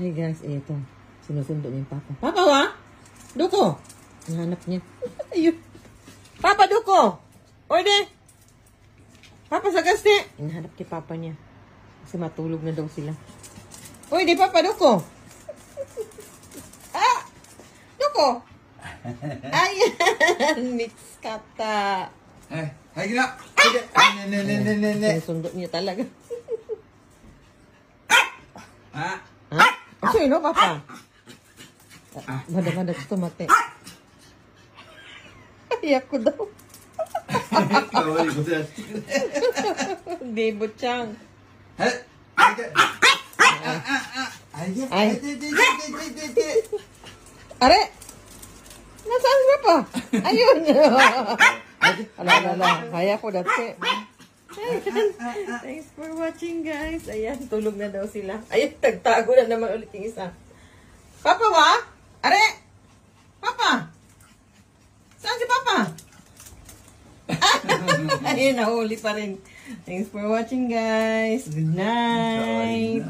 Hey guys, ito. Sinusundo niya yung papa. Papa wa? Duko! Nahanap niya. Ayun. Papa, Duko! Order! Papa, sa gaste! Hinahanap kay papa niya. Kasi matulog na daw sila. Order, Papa, Duko! Ah! Duko! Ayan! Mix kata. Hay gina! Sinusundo niya talaga. Ha? Ha? Kasi no, Papa? Mada-mada ito mate. Iyak ko daw. Hindi, Butchang. Are! Nasaan ka pa? Ayun! Ala, kaya ko dati. Thanks for watching, guys. Ayan, tulog na daw sila. Ayan, tagtago na naman ulit yung isa. Papa, wa? Are! Papa! Saan si Papa? Ayun, nahuli pa rin. Thanks for watching, guys. Good night.